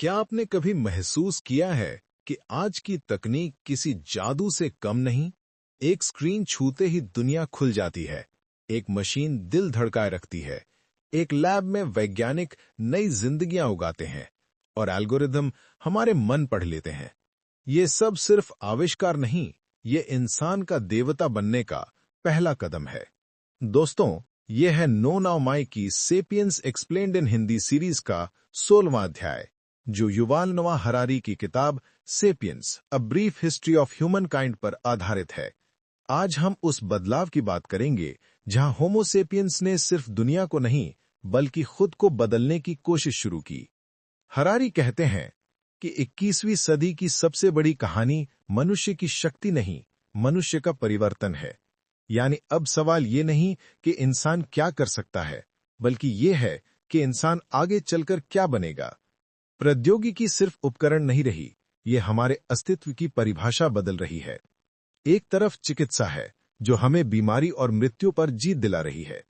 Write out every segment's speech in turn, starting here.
क्या आपने कभी महसूस किया है कि आज की तकनीक किसी जादू से कम नहीं? एक स्क्रीन छूते ही दुनिया खुल जाती है, एक मशीन दिल धड़काए रखती है, एक लैब में वैज्ञानिक नई जिंदगियां उगाते हैं और एल्गोरिदम हमारे मन पढ़ लेते हैं। ये सब सिर्फ आविष्कार नहीं, ये इंसान का देवता बनने का पहला कदम है। दोस्तों, ये है नो नाउ माई की सेपियंस एक्सप्लेन्ड इन हिंदी सीरीज का 16वां अध्याय, जो युवाल नोआ हरारी की किताब sapiens a brief history of human kind पर आधारित है। आज हम उस बदलाव की बात करेंगे जहां होमो सेपियंस ने सिर्फ दुनिया को नहीं बल्कि खुद को बदलने की कोशिश शुरू की। हरारी कहते हैं कि 21वीं सदी की सबसे बड़ी कहानी मनुष्य की शक्ति नहीं, मनुष्य का परिवर्तन है। यानी अब सवाल ये नहीं कि इंसान क्या कर सकता है, बल्कि ये है कि इंसान आगे चलकर क्या बनेगा। प्रौद्योगिकी सिर्फ उपकरण नहीं रही, ये हमारे अस्तित्व की परिभाषा बदल रही है। एक तरफ चिकित्सा है जो हमें बीमारी और मृत्यु पर जीत दिला रही है।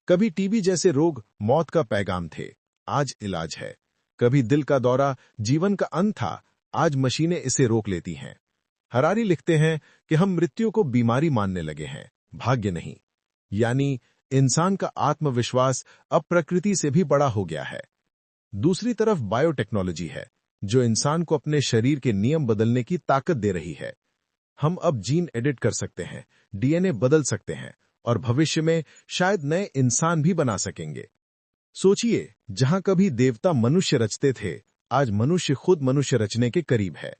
कभी टीबी जैसे रोग मौत का पैगाम थे, आज इलाज है। कभी दिल का दौरा जीवन का अंत था, आज मशीनें इसे रोक लेती हैं। हरारी लिखते हैं कि हम मृत्यु को बीमारी मानने लगे हैं, भाग्य नहीं। यानी इंसान का आत्मविश्वास अब प्रकृति से भी बड़ा हो गया है। दूसरी तरफ बायोटेक्नोलॉजी है जो इंसान को अपने शरीर के नियम बदलने की ताकत दे रही है। हम अब जीन एडिट कर सकते हैं, डीएनए बदल सकते हैं और भविष्य में शायद नए इंसान भी बना सकेंगे। सोचिए, जहां कभी देवता मनुष्य रचते थे, आज मनुष्य खुद मनुष्य रचने के करीब है।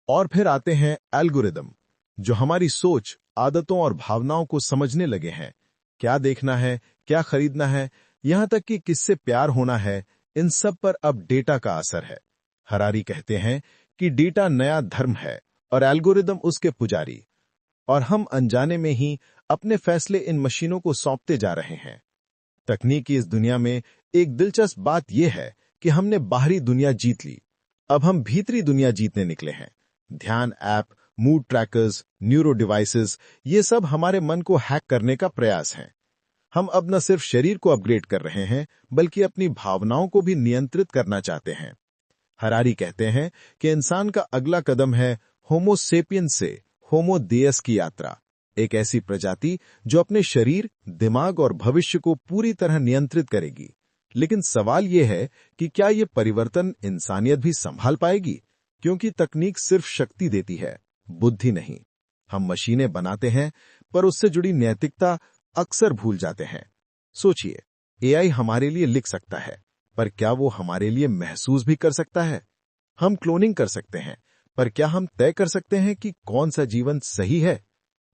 और फिर आते हैं एल्गोरिदम, जो हमारी सोच, आदतों और भावनाओं को समझने लगे हैं। क्या देखना है, क्या खरीदना है, यहां तक कि किससे प्यार होना है, इन सब पर अब डेटा का असर है। हरारी कहते हैं कि डेटा नया धर्म है और एल्गोरिदम उसके पुजारी, और हम अनजाने में ही अपने फैसले इन मशीनों को सौंपते जा रहे हैं। तकनीक की इस दुनिया में एक दिलचस्प बात यह है कि हमने बाहरी दुनिया जीत ली, अब हम भीतरी दुनिया जीतने निकले हैं। ध्यान app, mood trackers, neuro devices, ये सब हमारे मन को हैक करने का प्रयास है। हम अब न सिर्फ शरीर को अपग्रेड कर रहे हैं, बल्कि अपनी भावनाओं को भी नियंत्रित करना चाहते हैं। हरारी कहते हैं कि इंसान का अगला कदम है होमो सेपियंस से होमो देयस की यात्रा, एक ऐसी प्रजाति जो अपने शरीर, दिमाग और भविष्य को पूरी तरह नियंत्रित करेगी। लेकिन सवाल यह है कि क्या यह परिवर्तन इंसानियत भी संभाल पाएगी, क्योंकि तकनीक सिर्फ शक्ति देती है, बुद्धि नहीं। हम मशीनें बनाते हैं, पर उससे जुड़ी नैतिकता अक्सर भूल जाते हैं। सोचिए, एआई हमारे लिए लिख सकता है, पर क्या वो हमारे लिए महसूस भी कर सकता है? हम क्लोनिंग कर सकते हैं, पर क्या हम तय कर सकते हैं कि कौन सा जीवन सही है?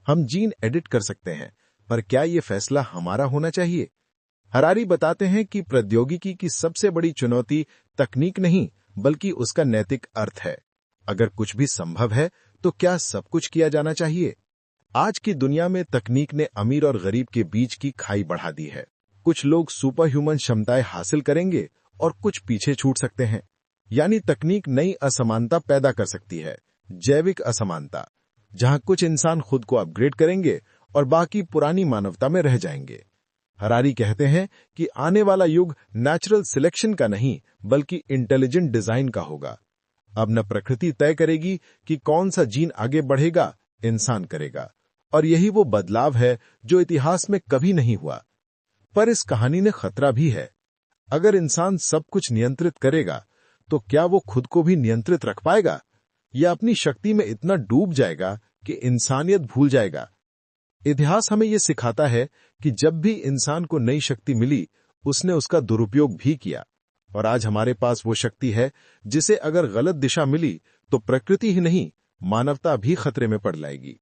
हम जीन एडिट कर सकते हैं, पर क्या ये फैसला हमारा होना चाहिए? हरारी बताते हैं कि प्रौद्योगिकी की सबसे बड़ी चुनौती तकनीक नहीं, बल्कि उसका नैतिक अर्थ है। अगर कुछ भी संभव है, तो क्या सब कुछ किया जाना चाहिए? आज की दुनिया में तकनीक ने अमीर और गरीब के बीच की खाई बढ़ा दी है। कुछ लोग सुपर ह्यूमन क्षमताएं हासिल करेंगे और कुछ पीछे छूट सकते हैं। यानी तकनीक नई असमानता पैदा कर सकती है, जैविक असमानता, जहां कुछ इंसान खुद को अपग्रेड करेंगे और बाकी पुरानी मानवता में रह जाएंगे। हरारी कहते हैं कि आने वाला युग नेचुरल सिलेक्शन का नहीं, बल्कि इंटेलिजेंट डिजाइन का होगा। अब न प्रकृति तय करेगी कि कौन सा जीन आगे बढ़ेगा, इंसान करेगा। और यही वो बदलाव है जो इतिहास में कभी नहीं हुआ। पर इस कहानी में खतरा भी है। अगर इंसान सब कुछ नियंत्रित करेगा, तो क्या वो खुद को भी नियंत्रित रख पाएगा, या अपनी शक्ति में इतना डूब जाएगा कि इंसानियत भूल जाएगा? इतिहास हमें यह सिखाता है कि जब भी इंसान को नई शक्ति मिली, उसने उसका दुरुपयोग भी किया। और आज हमारे पास वो शक्ति है जिसे अगर गलत दिशा मिली तो प्रकृति ही नहीं, मानवता भी खतरे में पड़ जाएगी।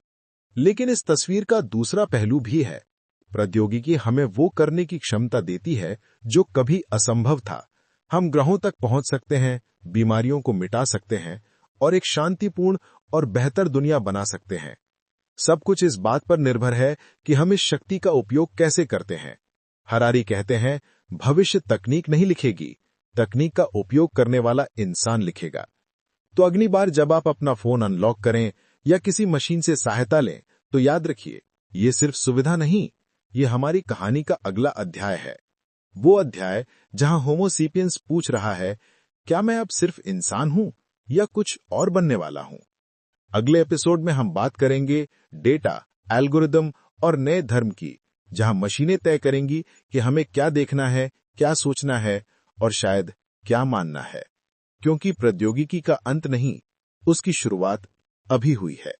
लेकिन इस तस्वीर का दूसरा पहलू भी है। प्रौद्योगिकी हमें वो करने की क्षमता देती है जो कभी असंभव था। हम ग्रहों तक पहुंच सकते हैं, बीमारियों को मिटा सकते हैं और एक शांतिपूर्ण और बेहतर दुनिया बना सकते हैं। सब कुछ इस बात पर निर्भर है कि हम इस शक्ति का उपयोग कैसे करते हैं। हरारी कहते हैं, भविष्य तकनीक नहीं लिखेगी, तकनीक का उपयोग करने वाला इंसान लिखेगा। तो अगली बार जब आप अपना फोन अनलॉक करें या किसी मशीन से सहायता लें, तो याद रखिए, ये सिर्फ सुविधा नहीं, ये हमारी कहानी का अगला अध्याय है। वो अध्याय जहां होमो सेपियंस पूछ रहा है, क्या मैं अब सिर्फ इंसान हूं या कुछ और बनने वाला हूं? अगले एपिसोड में हम बात करेंगे डेटा, एल्गोरिदम और नए धर्म की, जहां मशीनें तय करेंगी कि हमें क्या देखना है, क्या सोचना है और शायद क्या मानना है। क्योंकि प्रौद्योगिकी का अंत नहीं, उसकी शुरुआत अभी हुई है।